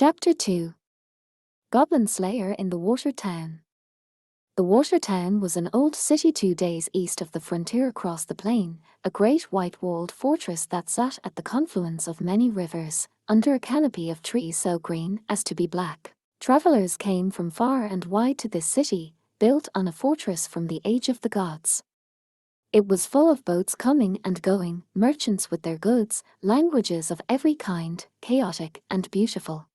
Chapter 2. Goblin Slayer in the Water Town. The Water Town was an old city 2 days east of the frontier across the plain, a great white-walled fortress that sat at the confluence of many rivers, under a canopy of trees so green as to be black. Travelers came from far and wide to this city, built on a fortress from the age of the gods. It was full of boats coming and going, merchants with their goods, languages of every kind, chaotic and beautiful.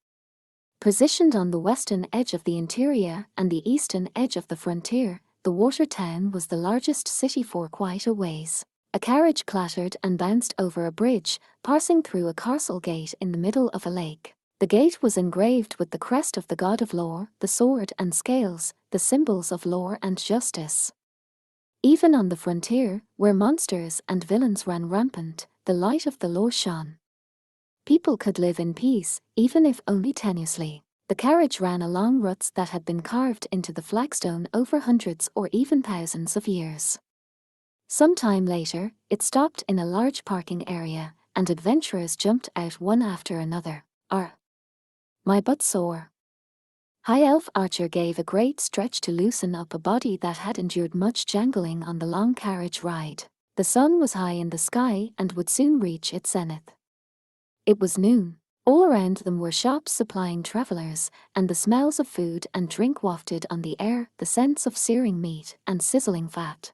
Positioned on the western edge of the interior and the eastern edge of the frontier, the water town was the largest city for quite a ways. A carriage clattered and bounced over a bridge, passing through a castle gate in the middle of a lake. The gate was engraved with the crest of the god of law, the sword and scales, the symbols of law and justice. Even on the frontier, where monsters and villains ran rampant, the light of the law shone. People could live in peace, even if only tenuously. The carriage ran along ruts that had been carved into the flagstone over hundreds or even thousands of years. Some time later, it stopped in a large parking area, and adventurers jumped out one after another. My butt's sore. High Elf Archer gave a great stretch to loosen up a body that had endured much jangling on the long carriage ride. The sun was high in the sky and would soon reach its zenith. It was noon. All around them were shops supplying travelers, and the smells of food and drink wafted on the air, the scents of searing meat and sizzling fat.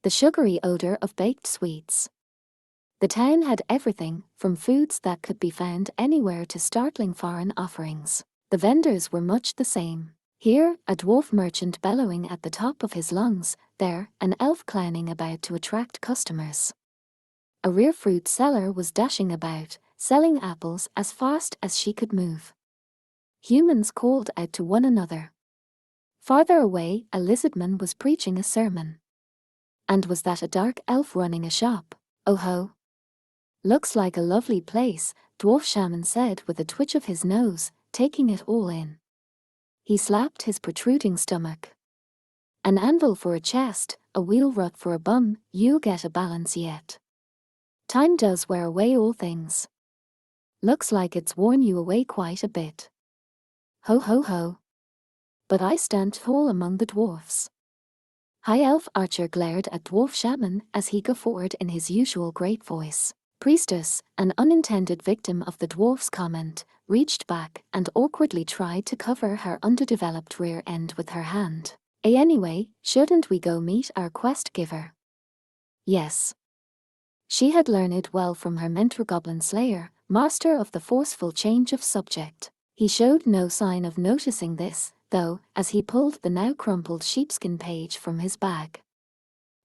The sugary odor of baked sweets. The town had everything, from foods that could be found anywhere to startling foreign offerings. The vendors were much the same. Here, a dwarf merchant bellowing at the top of his lungs, there, an elf clowning about to attract customers. A rare fruit seller was dashing about, selling apples as fast as she could move. Humans called out to one another. Farther away, a lizardman was preaching a sermon. And was that a dark elf running a shop? Oh ho! Looks like a lovely place, Dwarf Shaman said with a twitch of his nose, taking it all in. He slapped his protruding stomach. An anvil for a chest, a wheel rut for a bum, you'll get a balance yet. Time does wear away all things. Looks like it's worn you away quite a bit. Ho ho ho. But I stand tall among the dwarfs. High Elf Archer glared at Dwarf Shaman as he guffawed in his usual great voice. Priestess, an unintended victim of the dwarf's comment, reached back and awkwardly tried to cover her underdeveloped rear end with her hand. Anyway, shouldn't we go meet our quest giver? Yes. She had learned well from her mentor Goblin Slayer, master of the forceful change of subject. He showed no sign of noticing this, though, as he pulled the now crumpled sheepskin page from his bag.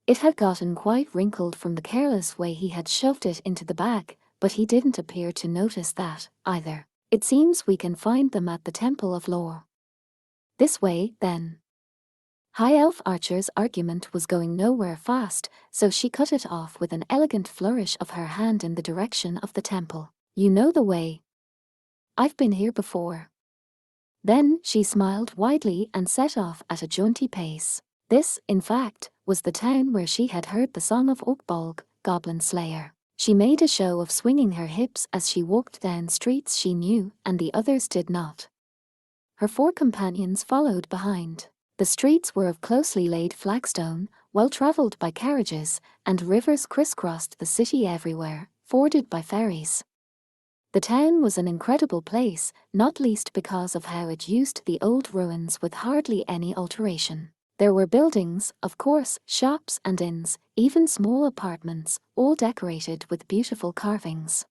It had gotten quite wrinkled from the careless way he had shoved it into the bag, but he didn't appear to notice that, either. It seems we can find them at the Temple of Lore. This way, then. High Elf Archer's argument was going nowhere fast, so she cut it off with an elegant flourish of her hand in the direction of the temple. You know the way. I've been here before. Then she smiled widely and set off at a jaunty pace. This, in fact, was the town where she had heard the song of Oakbolg, Goblin Slayer. She made a show of swinging her hips as she walked down streets she knew and the others did not. Her 4 companions followed behind. The streets were of closely laid flagstone, well-travelled by carriages, and rivers crisscrossed the city everywhere, forded by ferries. The town was an incredible place, not least because of how it used the old ruins with hardly any alteration. There were buildings, of course, shops and inns, even small apartments, all decorated with beautiful carvings.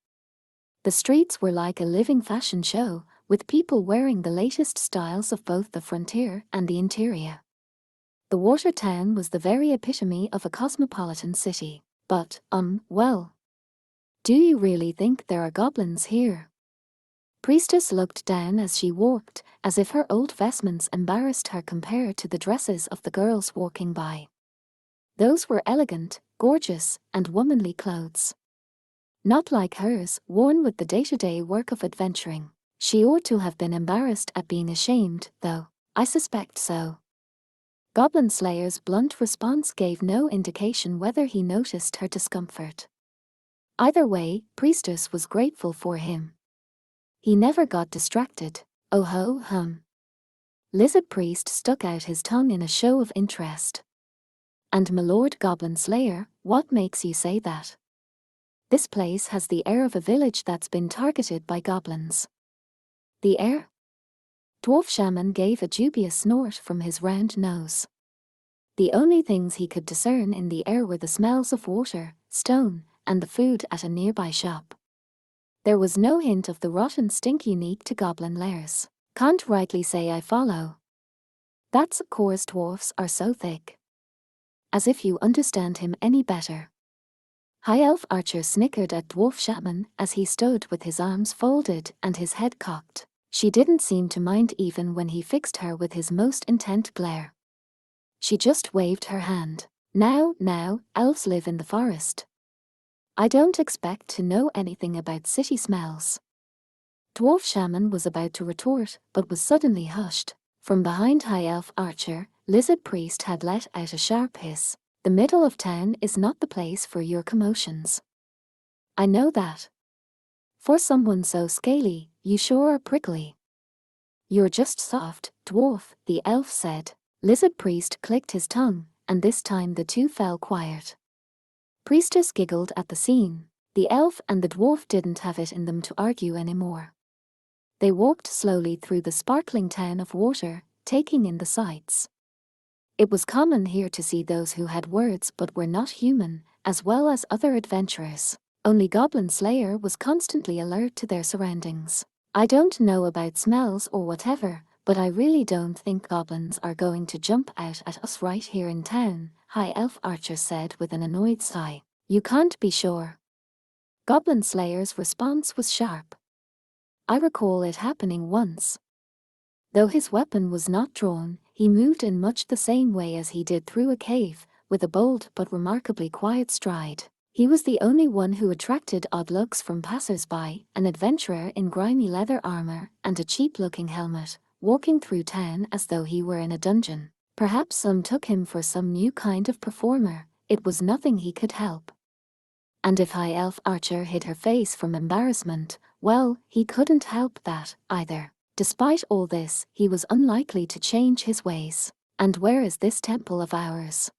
The streets were like a living fashion show, with people wearing the latest styles of both the frontier and the interior. The water town was the very epitome of a cosmopolitan city. But, well. Do you really think there are goblins here? Priestess looked down as she walked, as if her old vestments embarrassed her compared to the dresses of the girls walking by. Those were elegant, gorgeous, and womanly clothes. Not like hers, worn with the day-to-day work of adventuring. She ought to have been embarrassed at being ashamed, though. I suspect so. Goblin Slayer's blunt response gave no indication whether he noticed her discomfort. Either way, Priestess was grateful for him. He never got distracted. Oh ho hum. Lizard Priest stuck out his tongue in a show of interest. And my lord Goblin Slayer, what makes you say that? This place has the air of a village that's been targeted by goblins. The air? Dwarf Shaman gave a dubious snort from his round nose. The only things he could discern in the air were the smells of water, stone, and the food at a nearby shop. There was no hint of the rotten stink unique to goblin lairs. Can't rightly say I follow. That's course dwarfs are so thick. As if you understand him any better. High Elf Archer snickered at Dwarf Shaman as he stood with his arms folded and his head cocked. She didn't seem to mind even when he fixed her with his most intent glare. She just waved her hand. Now, elves live in the forest. I don't expect to know anything about city smells. Dwarf Shaman was about to retort, but was suddenly hushed. From behind High Elf Archer, Lizard Priest had let out a sharp hiss. The middle of town is not the place for your commotions. I know that. For someone so scaly, you sure are prickly. You're just soft, dwarf, the elf said. Lizard Priest clicked his tongue, and this time the two fell quiet. Priestess giggled at the scene. The elf and the dwarf didn't have it in them to argue anymore. They walked slowly through the sparkling town of water, taking in the sights. It was common here to see those who had words but were not human, as well as other adventurers. Only Goblin Slayer was constantly alert to their surroundings. I don't know about smells or whatever, but I really don't think goblins are going to jump out at us right here in town, High Elf Archer said with an annoyed sigh. You can't be sure. Goblin Slayer's response was sharp. I recall it happening once. Though his weapon was not drawn, he moved in much the same way as he did through a cave, with a bold but remarkably quiet stride. He was the only one who attracted odd looks from passers-by, an adventurer in grimy leather armor and a cheap-looking helmet, walking through town as though he were in a dungeon. Perhaps some took him for some new kind of performer. It was nothing he could help. And if High Elf Archer hid her face from embarrassment, well, he couldn't help that, either. Despite all this, he was unlikely to change his ways. And where is this temple of ours?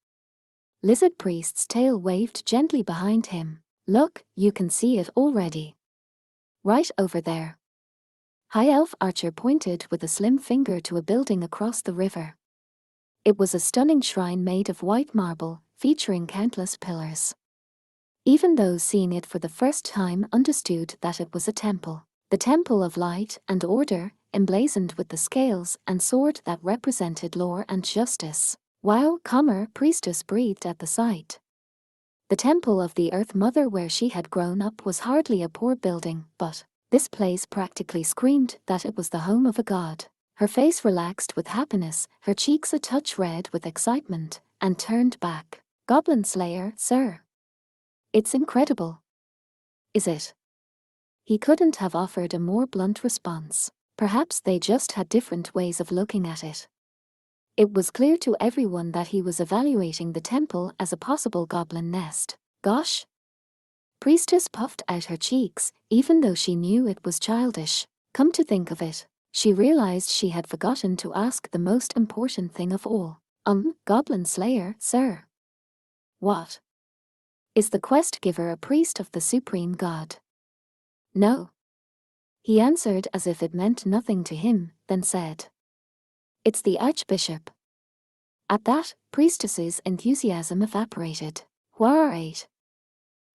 Lizard Priest's tail waved gently behind him. Look, you can see it already. Right over there. High Elf Archer pointed with a slim finger to a building across the river. It was a stunning shrine made of white marble, featuring countless pillars. Even those seeing it for the first time understood that it was a temple. The Temple of Light and Order, emblazoned with the scales and sword that represented law and justice. Wow, priestess breathed at the sight. The Temple of the Earth Mother where she had grown up was hardly a poor building, but this place practically screamed that it was the home of a god. Her face relaxed with happiness, her cheeks a touch red with excitement, and turned back. Goblin Slayer, sir. It's incredible. Is it? He couldn't have offered a more blunt response. Perhaps they just had different ways of looking at it. It was clear to everyone that he was evaluating the temple as a possible goblin nest. Gosh! Priestess puffed out her cheeks, even though she knew it was childish. Come to think of it, she realized she had forgotten to ask the most important thing of all. Goblin Slayer, sir. What? Is the quest giver a priest of the supreme god? No. He answered as if it meant nothing to him, then said, It's the Archbishop. At that, Priestess's enthusiasm evaporated. Why?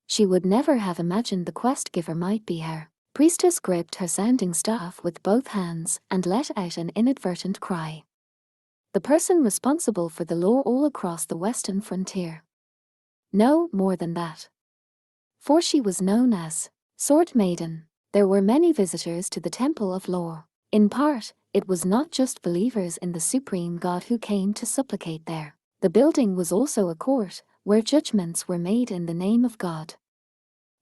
She would never have imagined the quest giver might be her. Priestess gripped her sounding staff with both hands and let out an inadvertent cry. The person responsible for the law all across the western frontier. No, more than that. For she was known as Sword Maiden. There were many visitors to the Temple of Law. In part, it was not just believers in the supreme god who came to supplicate there. The building was also a court, where judgments were made in the name of God.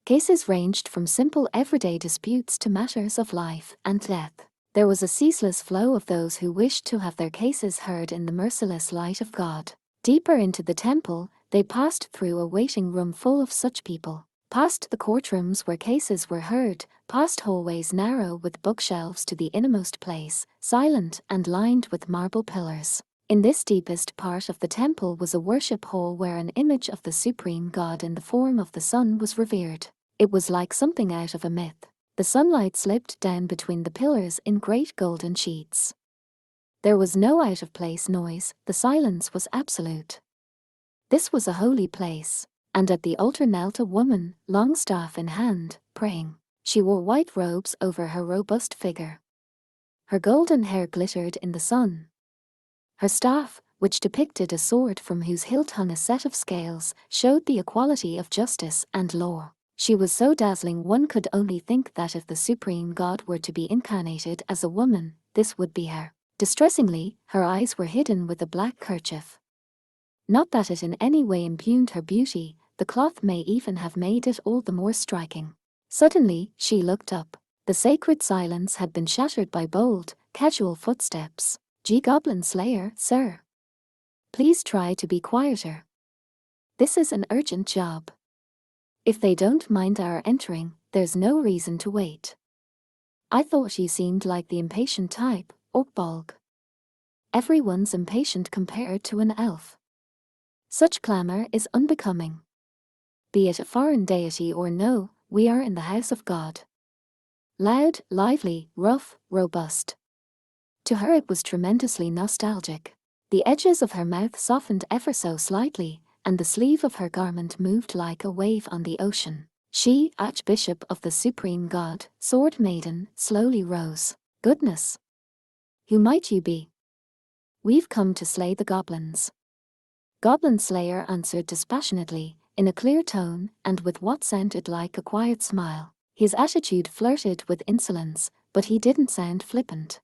Cases ranged from simple everyday disputes to matters of life and death. There was a ceaseless flow of those who wished to have their cases heard in the merciless light of God. Deeper into the temple, they passed through a waiting room full of such people. Past the courtrooms where cases were heard, past hallways narrow with bookshelves to the innermost place, silent and lined with marble pillars. In this deepest part of the temple was a worship hall where an image of the supreme god in the form of the sun was revered. It was like something out of a myth. The sunlight slipped down between the pillars in great golden sheets. There was no out-of-place noise, the silence was absolute. This was a holy place, and at the altar knelt a woman, long staff in hand, praying. She wore white robes over her robust figure. Her golden hair glittered in the sun. Her staff, which depicted a sword from whose hilt hung a set of scales, showed the equality of justice and law. She was so dazzling one could only think that if the supreme god were to be incarnated as a woman, this would be her. Distressingly, her eyes were hidden with a black kerchief. Not that it in any way impugned her beauty, the cloth may even have made it all the more striking. Suddenly, she looked up. The sacred silence had been shattered by bold, casual footsteps. Goblin Slayer, sir. Please try to be quieter. This is an urgent job. If they don't mind our entering, there's no reason to wait. I thought you seemed like the impatient type, Orkbolg. Everyone's impatient compared to an elf. Such clamor is unbecoming. Be it a foreign deity or no, we are in the house of God. Loud, lively, rough, robust. To her it was tremendously nostalgic. The edges of her mouth softened ever so slightly, and the sleeve of her garment moved like a wave on the ocean. She, Archbishop of the Supreme God, Sword Maiden, slowly rose. Goodness! Who might you be? We've come to slay the goblins. Goblin Slayer answered dispassionately, in a clear tone, and with what sounded like a quiet smile. His attitude flirted with insolence, but he didn't sound flippant.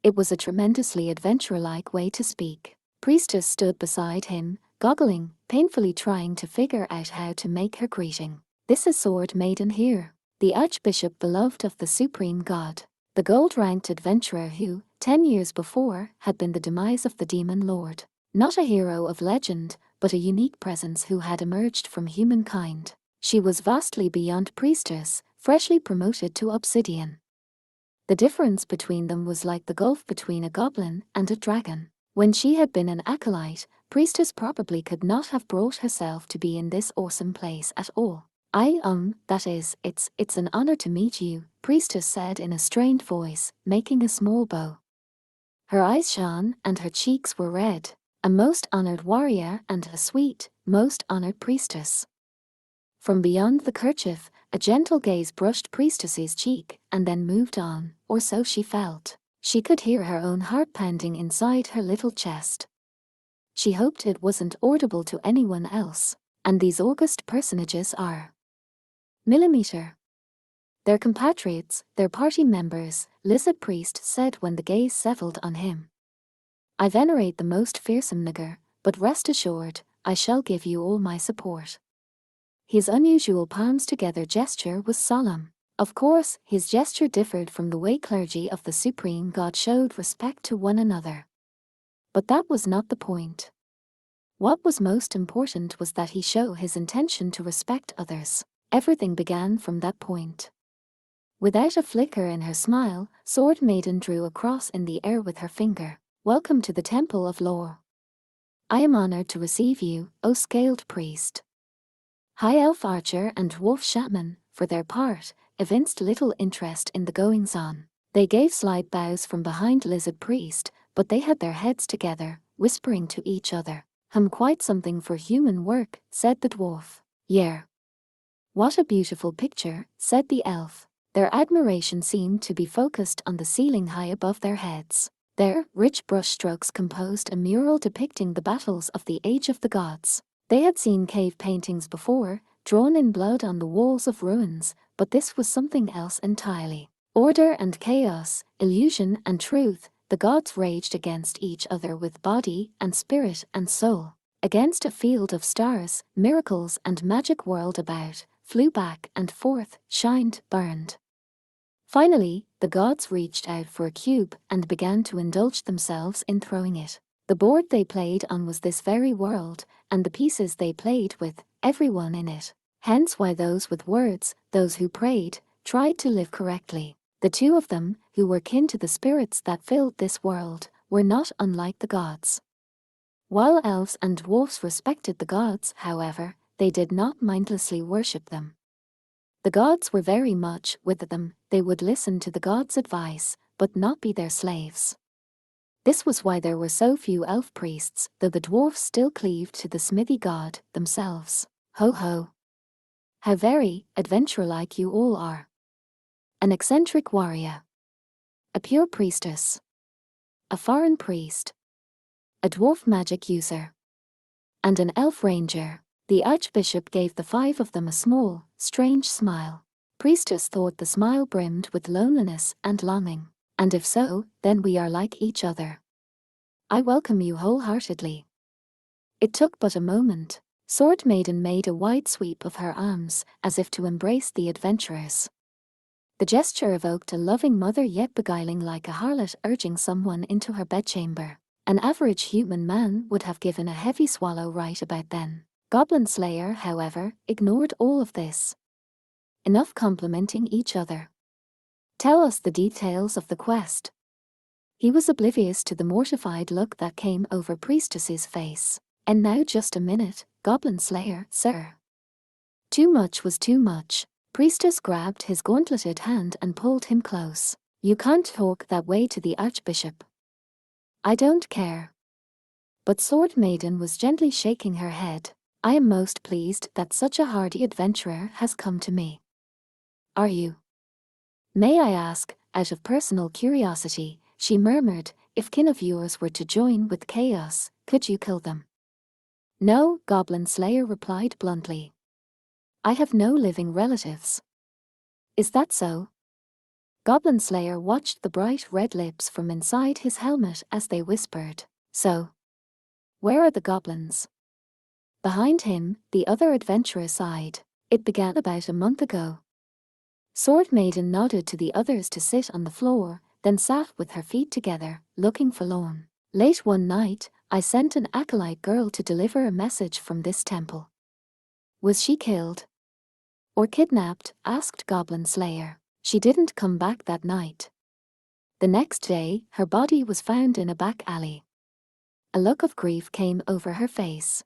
It was a tremendously adventurer-like way to speak. Priestess stood beside him, goggling, painfully trying to figure out how to make her greeting. This is Sword Maiden here, the Archbishop beloved of the Supreme God, the gold-ranked adventurer who, 10 years before, had been the demise of the Demon Lord. Not a hero of legend, but a unique presence who had emerged from humankind. She was vastly beyond priestess, freshly promoted to obsidian. The difference between them was like the gulf between a goblin and a dragon. When she had been an acolyte, priestess probably could not have brought herself to be in this awesome place at all. That is, it's an honor to meet you, priestess said in a strained voice, making a small bow. Her eyes shone and her cheeks were red. A most honored warrior and a sweet, most honored priestess. From beyond the kerchief, a gentle gaze brushed priestess's cheek and then moved on, or so she felt. She could hear her own heart pounding inside her little chest. She hoped it wasn't audible to anyone else, and these august personages are millimeter. Their compatriots, their party members, Lizard Priest said when the gaze settled on him. I venerate the most fearsome nigger, but rest assured, I shall give you all my support. His unusual palms together gesture was solemn. Of course, his gesture differed from the way clergy of the Supreme God showed respect to one another. But that was not the point. What was most important was that he show his intention to respect others. Everything began from that point. Without a flicker in her smile, Sword Maiden drew a cross in the air with her finger. Welcome to the Temple of Law. I am honored to receive you, O scaled priest. High Elf Archer and Dwarf Shaman, for their part, evinced little interest in the goings-on. They gave slight bows from behind Lizard Priest, but they had their heads together, whispering to each other. Quite something for human work, said the dwarf. Yeah. What a beautiful picture, said the elf. Their admiration seemed to be focused on the ceiling high above their heads. There, rich brushstrokes composed a mural depicting the battles of the Age of the Gods. They had seen cave paintings before, drawn in blood on the walls of ruins, but this was something else entirely. Order and chaos, illusion and truth, the gods raged against each other with body and spirit and soul. Against a field of stars, miracles and magic whirled about, flew back and forth, shined, burned. Finally, the gods reached out for a cube and began to indulge themselves in throwing it. The board they played on was this very world, and the pieces they played with, everyone in it. Hence why those with words, those who prayed, tried to live correctly. The two of them, who were kin to the spirits that filled this world, were not unlike the gods. While elves and dwarfs respected the gods, however, they did not mindlessly worship them. The gods were very much with them. They would listen to the gods' advice, but not be their slaves. This was why there were so few elf priests, though the dwarfs still cleaved to the smithy god themselves. Ho ho! How very adventurer-like you all are. An eccentric warrior. A pure priestess. A foreign priest. A dwarf magic user. And an elf ranger. The archbishop gave the five of them a small, strange smile. Priestess thought the smile brimmed with loneliness and longing. And if so, then we are like each other. I welcome you wholeheartedly. It took but a moment. Sword Maiden made a wide sweep of her arms, as if to embrace the adventurers. The gesture evoked a loving mother yet beguiling like a harlot urging someone into her bedchamber. An average human man would have given a heavy swallow right about then. Goblin Slayer, however, ignored all of this. Enough complimenting each other. Tell us the details of the quest. He was oblivious to the mortified look that came over Priestess's face. And now just a minute, Goblin Slayer, sir. Too much was too much. Priestess grabbed his gauntleted hand and pulled him close. You can't talk that way to the Archbishop. I don't care. But Sword Maiden was gently shaking her head. I am most pleased that such a hardy adventurer has come to me. Are you? May I ask, out of personal curiosity, she murmured, if kin of yours were to join with chaos, could you kill them? No, Goblin Slayer replied bluntly. I have no living relatives. Is that so? Goblin Slayer watched the bright red lips from inside his helmet as they whispered, so. Where are the goblins? Behind him, the other adventurer sighed. It began about a month ago. Sword Maiden nodded to the others to sit on the floor, then sat with her feet together, looking forlorn. Late one night, I sent an acolyte girl to deliver a message from this temple. Was she killed? Or kidnapped? Asked Goblin Slayer. She didn't come back that night. The next day, her body was found in a back alley. A look of grief came over her face.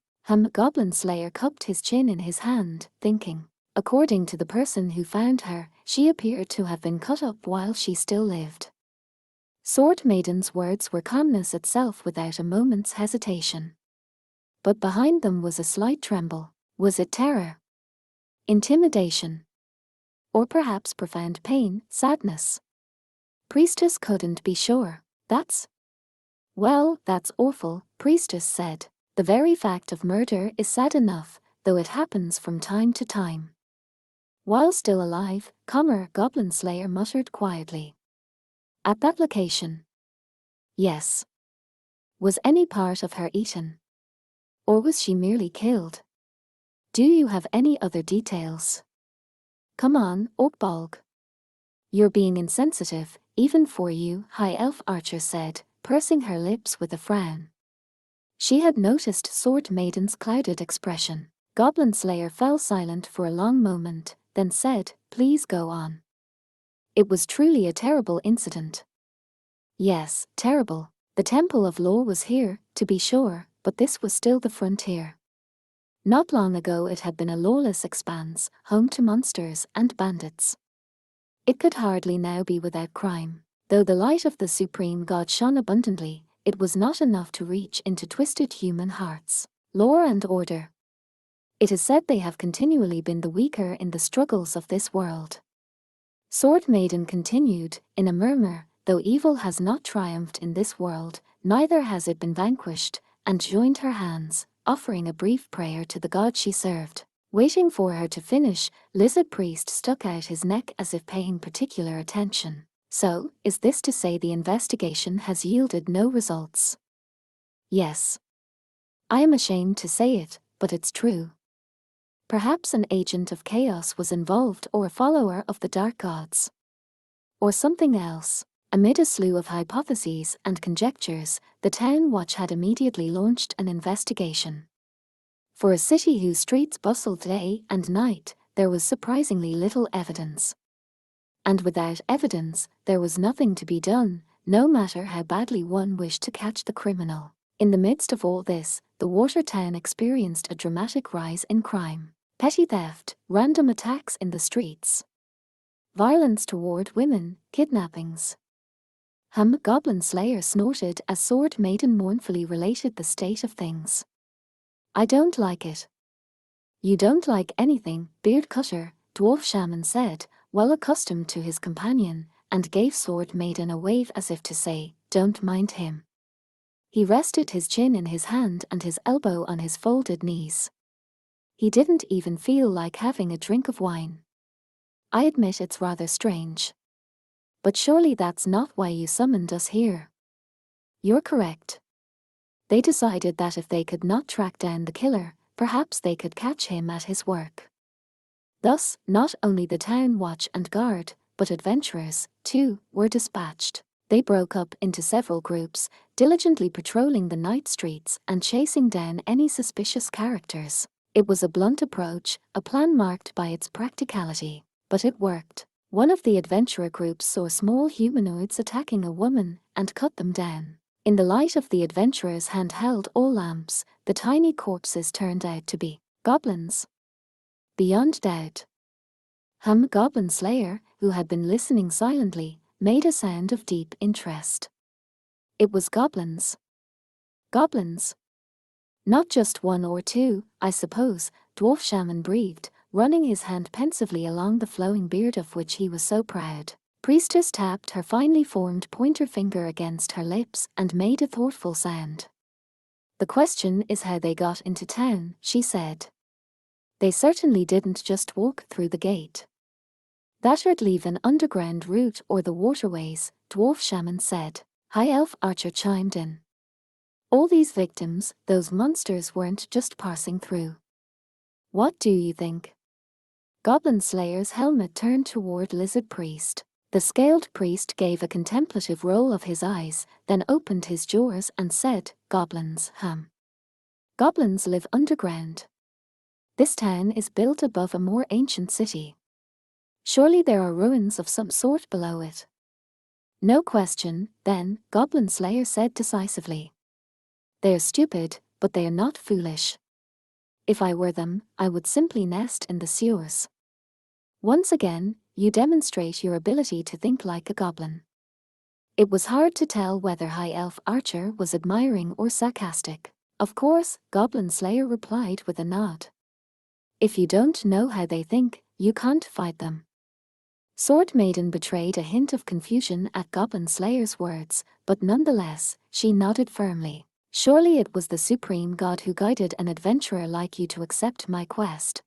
Goblin Slayer cupped his chin in his hand, thinking. According to the person who found her, she appeared to have been cut up while she still lived. Sword Maiden's words were calmness itself without a moment's hesitation. But behind them was a slight tremble. Was it terror? Intimidation? Or perhaps profound pain, sadness? Priestess couldn't be sure. Well, that's awful, Priestess said. The very fact of murder is sad enough, though it happens from time to time. While still alive, Goblin Slayer muttered quietly. At that location? Yes. Was any part of her eaten? Or was she merely killed? Do you have any other details? Come on, Orkbolg. You're being insensitive, even for you, High Elf Archer said, pursing her lips with a frown. She had noticed Sword Maiden's clouded expression. Goblin Slayer fell silent for a long moment, then said, please go on. It was truly a terrible incident. Yes, terrible. The Temple of Law was here, to be sure, but this was still the frontier. Not long ago it had been a lawless expanse, home to monsters and bandits. It could hardly now be without crime. Though the light of the Supreme God shone abundantly, it was not enough to reach into twisted human hearts. Law and order. It is said they have continually been the weaker in the struggles of this world. Sword Maiden continued, in a murmur, though evil has not triumphed in this world, neither has it been vanquished, and joined her hands, offering a brief prayer to the god she served. Waiting for her to finish, Lizard Priest stuck out his neck as if paying particular attention. So, is this to say the investigation has yielded no results? Yes. I am ashamed to say it, but it's true. Perhaps an agent of chaos was involved or a follower of the dark gods. Or something else. Amid a slew of hypotheses and conjectures, the town watch had immediately launched an investigation. For a city whose streets bustled day and night, there was surprisingly little evidence. And without evidence, there was nothing to be done, no matter how badly one wished to catch the criminal. In the midst of all this, the water town experienced a dramatic rise in crime. Petty theft, random attacks in the streets, violence toward women, kidnappings. Goblin Slayer snorted as Sword Maiden mournfully related the state of things. I don't like it. You don't like anything, Beard Cutter, Dwarf Shaman said, well accustomed to his companion, and gave Sword Maiden a wave as if to say, don't mind him. He rested his chin in his hand and his elbow on his folded knees. He didn't even feel like having a drink of wine. I admit it's rather strange. But surely that's not why you summoned us here. You're correct. They decided that if they could not track down the killer, perhaps they could catch him at his work. Thus, not only the town watch and guard, but adventurers, too, were dispatched. They broke up into several groups, diligently patrolling the night streets and chasing down any suspicious characters. It was a blunt approach, a plan marked by its practicality. But it worked. One of the adventurer groups saw small humanoids attacking a woman and cut them down. In the light of the adventurers' handheld oil lamps, the tiny corpses turned out to be goblins. Beyond doubt. Goblin Slayer, who had been listening silently, made a sound of deep interest. It was goblins. Goblins. Not just one or two, I suppose, Dwarf Shaman breathed, running his hand pensively along the flowing beard of which he was so proud. Priestess tapped her finely formed pointer finger against her lips and made a thoughtful sound. The question is how they got into town, she said. They certainly didn't just walk through the gate. That'd leave an underground route or the waterways, Dwarf Shaman said. High Elf Archer chimed in. All these victims, those monsters weren't just passing through. What do you think? Goblin Slayer's helmet turned toward Lizard Priest. The scaled priest gave a contemplative roll of his eyes, then opened his jaws and said, Goblins, Goblins live underground. This town is built above a more ancient city. Surely there are ruins of some sort below it. No question, then, Goblin Slayer said decisively. They are stupid, but they are not foolish. If I were them, I would simply nest in the sewers. Once again, you demonstrate your ability to think like a goblin. It was hard to tell whether High Elf Archer was admiring or sarcastic. Of course, Goblin Slayer replied with a nod. If you don't know how they think, you can't fight them. Sword Maiden betrayed a hint of confusion at Goblin Slayer's words, but nonetheless, she nodded firmly. Surely it was the supreme god who guided an adventurer like you to accept my quest.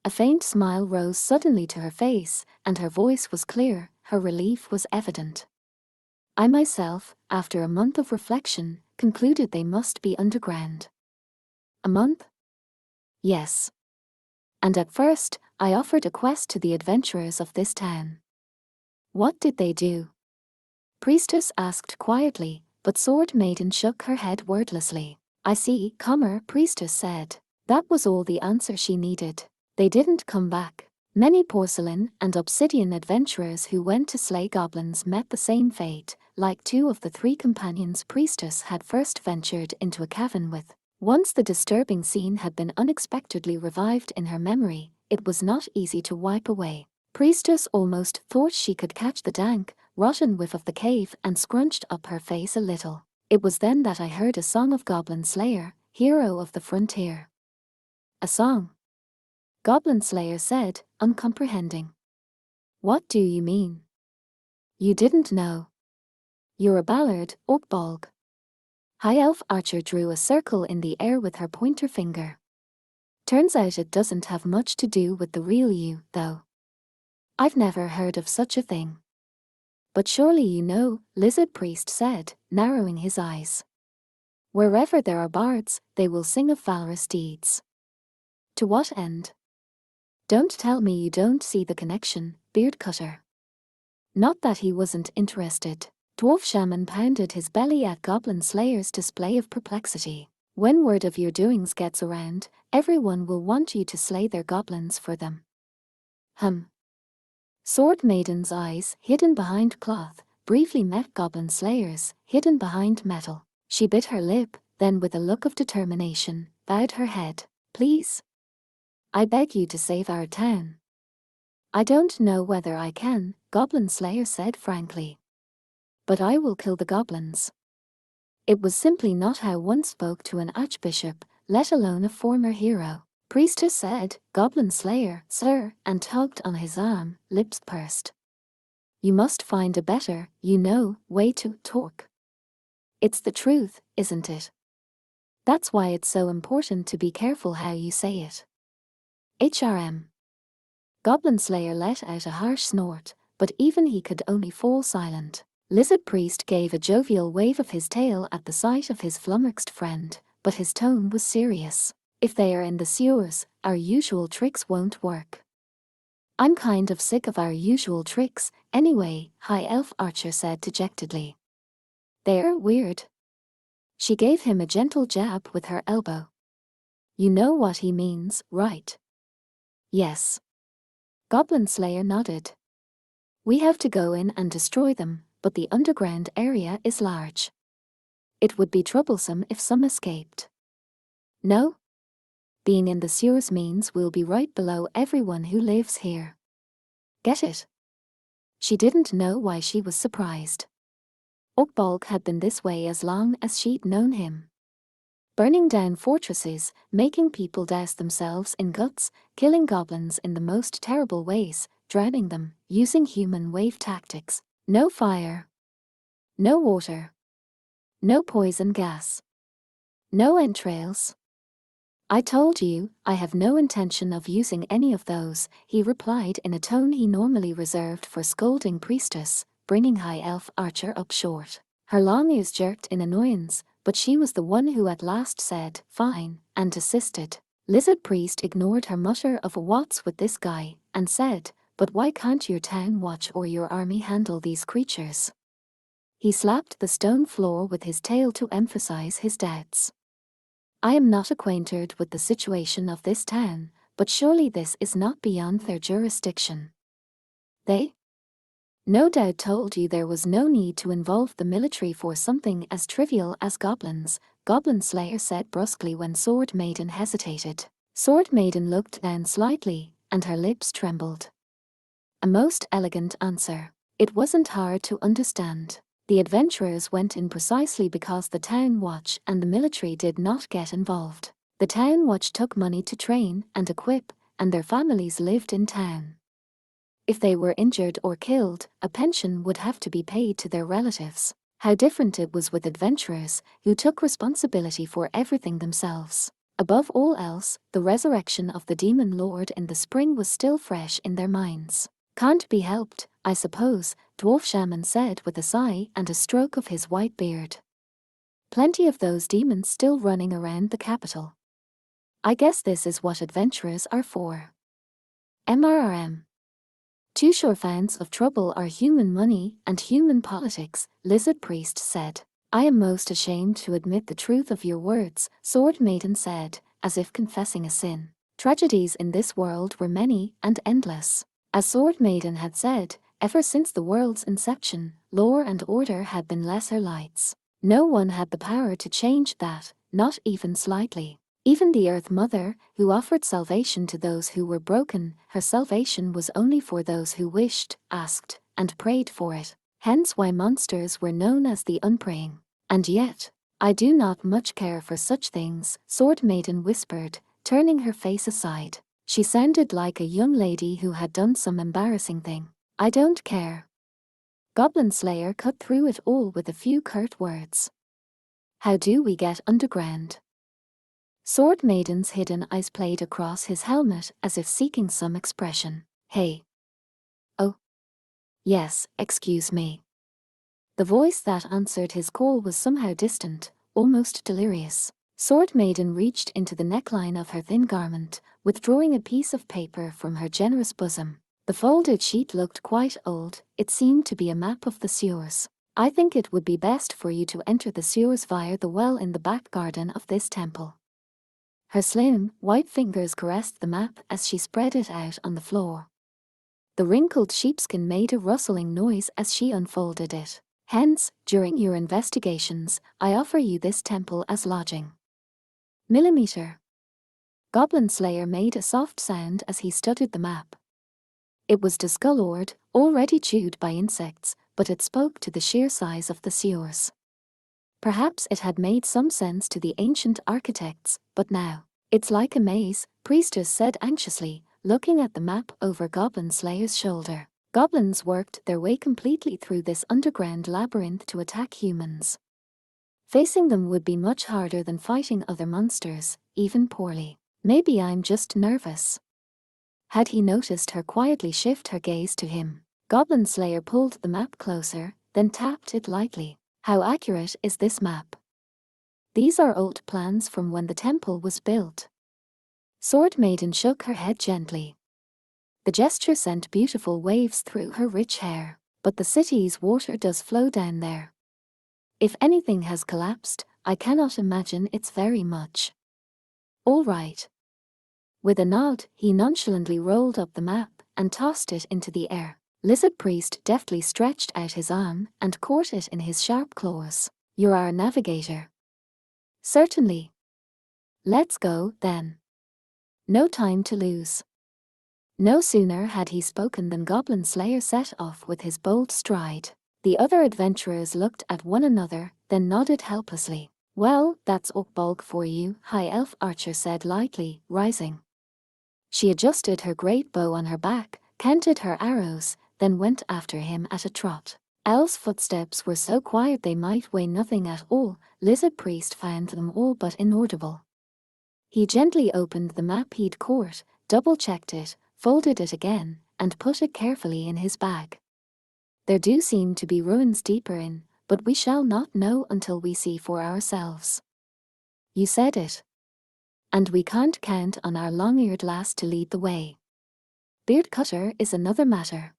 A faint smile rose suddenly to her face, and her voice was clear, her relief was evident. I myself, after a month of reflection, concluded they must be underground. A month? Yes. And at first, I offered a quest to the adventurers of this town. What did they do? Priestess asked quietly, but Sword Maiden shook her head wordlessly. I see, Priestess said. That was all the answer she needed. They didn't come back. Many porcelain and obsidian adventurers who went to slay goblins met the same fate, like two of the three companions Priestess had first ventured into a cavern with. Once the disturbing scene had been unexpectedly revived in her memory, it was not easy to wipe away. Priestess almost thought she could catch the dank, rotten whiff of the cave and scrunched up her face a little. It was then that I heard a song of Goblin Slayer, hero of the frontier. A song? Goblin Slayer said, uncomprehending. What do you mean? You didn't know. You're a ballad, Orkbolg. High Elf Archer drew a circle in the air with her pointer finger. Turns out it doesn't have much to do with the real you, though. I've never heard of such a thing. But surely you know, Lizard Priest said, narrowing his eyes. Wherever there are bards, they will sing of valorous deeds. To what end? Don't tell me you don't see the connection, Beard Cutter. Not that he wasn't interested. Dwarf Shaman pounded his belly at Goblin Slayer's display of perplexity. When word of your doings gets around, everyone will want you to slay their goblins for them. Sword Maiden's eyes, hidden behind cloth, briefly met Goblin Slayer's, hidden behind metal. She bit her lip, then with a look of determination, bowed her head. Please. I beg you to save our town. I don't know whether I can, Goblin Slayer said frankly. But I will kill the goblins. It was simply not how one spoke to an archbishop, let alone a former hero. Priestess said, Goblin Slayer, sir, and tugged on his arm, lips pursed. You must find a better, way to talk. It's the truth, isn't it? That's why it's so important to be careful how you say it. HRM. Goblin Slayer let out a harsh snort, but even he could only fall silent. Lizard Priest gave a jovial wave of his tail at the sight of his flummoxed friend, but his tone was serious. If they are in the sewers, our usual tricks won't work. I'm kind of sick of our usual tricks, anyway, High Elf Archer said dejectedly. They're weird. She gave him a gentle jab with her elbow. You know what he means, right? Yes. Goblin Slayer nodded. We have to go in and destroy them, but the underground area is large. It would be troublesome if some escaped. No? Being in the sewers means we'll be right below everyone who lives here. Get it? She didn't know why she was surprised. Oakbolg had been this way as long as she'd known him. Burning down fortresses, making people douse themselves in guts, killing goblins in the most terrible ways, drowning them, using human wave tactics. No fire. No water. No poison gas. No entrails. I told you, I have no intention of using any of those, he replied in a tone he normally reserved for scolding Priestess, bringing High Elf Archer up short. Her long ears jerked in annoyance, but she was the one who at last said, fine, and assisted. Lizard Priest ignored her mutter of what's with this guy, and said, but why can't your town watch or your army handle these creatures? He slapped the stone floor with his tail to emphasize his doubts. I am not acquainted with the situation of this town, but surely this is not beyond their jurisdiction. They? No doubt told you there was no need to involve the military for something as trivial as goblins, Goblin Slayer said brusquely when Sword Maiden hesitated. Sword Maiden looked down slightly, and her lips trembled. A most elegant answer. It wasn't hard to understand. The adventurers went in precisely because the town watch and the military did not get involved. The town watch took money to train and equip, and their families lived in town. If they were injured or killed, a pension would have to be paid to their relatives. How different it was with adventurers, who took responsibility for everything themselves. Above all else, the resurrection of the demon lord in the spring was still fresh in their minds. Can't be helped, I suppose, Dwarf Shaman said with a sigh and a stroke of his white beard. Plenty of those demons still running around the capital. I guess this is what adventurers are for. MRRM. Two sure fans of trouble are human money and human politics, Lizard Priest said. I am most ashamed to admit the truth of your words, Sword Maiden said, as if confessing a sin. Tragedies in this world were many and endless. As Sword Maiden had said, ever since the world's inception, law and order had been lesser lights. No one had the power to change that, not even slightly. Even the Earth Mother, who offered salvation to those who were broken, her salvation was only for those who wished, asked, and prayed for it. Hence why monsters were known as the unpraying. And yet, I do not much care for such things, Sword Maiden whispered, turning her face aside. She sounded like a young lady who had done some embarrassing thing. I don't care. Goblin Slayer cut through it all with a few curt words. How do we get underground? Sword Maiden's hidden eyes played across his helmet as if seeking some expression. Hey. Oh. Yes, excuse me. The voice that answered his call was somehow distant, almost delirious. Sword Maiden reached into the neckline of her thin garment, withdrawing a piece of paper from her generous bosom. The folded sheet looked quite old, it seemed to be a map of the sewers. I think it would be best for you to enter the sewers via the well in the back garden of this temple. Her slim, white fingers caressed the map as she spread it out on the floor. The wrinkled sheepskin made a rustling noise as she unfolded it. Hence, during your investigations, I offer you this temple as lodging. Millimeter. Goblin Slayer made a soft sound as he studied the map. It was discolored, already chewed by insects, but it spoke to the sheer size of the sewers. Perhaps it had made some sense to the ancient architects, but now, it's like a maze, Priestess said anxiously, looking at the map over Goblin Slayer's shoulder. Goblins worked their way completely through this underground labyrinth to attack humans. Facing them would be much harder than fighting other monsters, even poorly. Maybe I'm just nervous. Had he noticed her quietly shift her gaze to him? Goblin Slayer pulled the map closer, then tapped it lightly. How accurate is this map? These are old plans from when the temple was built. Sword Maiden shook her head gently. The gesture sent beautiful waves through her rich hair, but the city's water does flow down there. If anything has collapsed, I cannot imagine it's very much. All right. With a nod, he nonchalantly rolled up the map and tossed it into the air. Lizard Priest deftly stretched out his arm and caught it in his sharp claws. You're our navigator. Certainly. Let's go, then. No time to lose. No sooner had he spoken than Goblin Slayer set off with his bold stride. The other adventurers looked at one another, then nodded helplessly. Well, that's Okbolg for you, High Elf Archer said lightly, rising. She adjusted her great bow on her back, counted her arrows, then went after him at a trot. Owl's footsteps were so quiet they might weigh nothing at all. Lizard Priest found them all but inaudible. He gently opened the map he'd caught, double-checked it, folded it again, and put it carefully in his bag. There do seem to be ruins deeper in, but we shall not know until we see for ourselves. You said it. And we can't count on our long-eared lass to lead the way. Beard Cutter is another matter.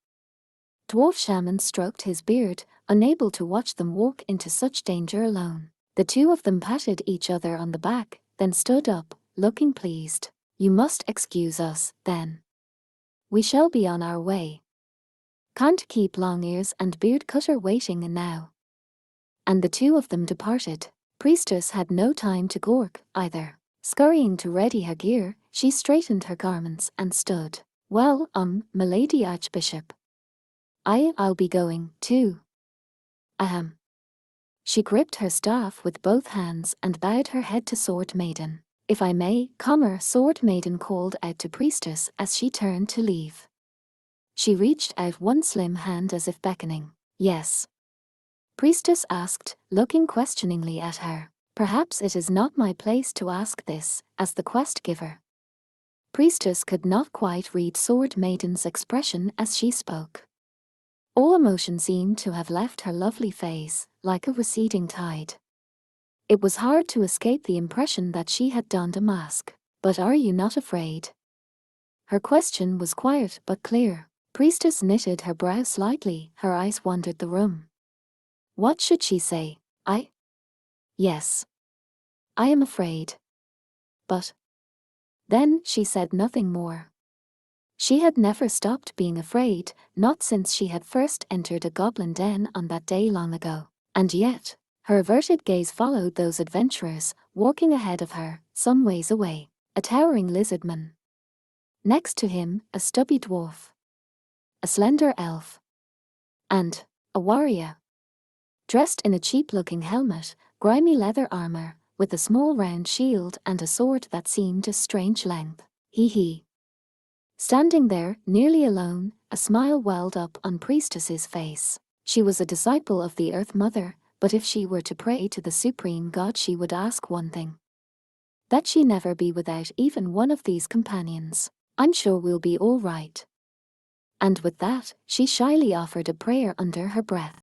Dwarf Shaman stroked his beard, unable to watch them walk into such danger alone. The two of them patted each other on the back, then stood up, looking pleased. You must excuse us, then. We shall be on our way. Can't keep Longears and Beard Cutter waiting now. And the two of them departed. Priestess had no time to gawk, either. Scurrying to ready her gear, she straightened her garments and stood. Well, milady Archbishop. I'll be going, too. Ahem. She gripped her staff with both hands and bowed her head to Sword Maiden. If I may, Sword Maiden called out to Priestess as she turned to leave. She reached out one slim hand as if beckoning. Yes. Priestess asked, looking questioningly at her. Perhaps it is not my place to ask this, as the quest giver. Priestess could not quite read Sword Maiden's expression as she spoke. All emotion seemed to have left her lovely face, like a receding tide. It was hard to escape the impression that she had donned a mask. But are you not afraid? Her question was quiet but clear. Priestess knitted her brow slightly, her eyes wandered the room. What should she say? Yes. I am afraid. But. Then she said nothing more. She had never stopped being afraid, not since she had first entered a goblin den on that day long ago. And yet, her averted gaze followed those adventurers, walking ahead of her, some ways away. A towering lizardman. Next to him, a stubby dwarf. A slender elf. And a warrior. Dressed in a cheap-looking helmet, grimy leather armor, with a small round shield and a sword that seemed a strange length. Hee. Standing there, nearly alone, a smile welled up on Priestess's face. She was a disciple of the Earth Mother, but if she were to pray to the Supreme God, she would ask one thing. That she never be without even one of these companions. I'm sure we'll be all right. And with that, she shyly offered a prayer under her breath.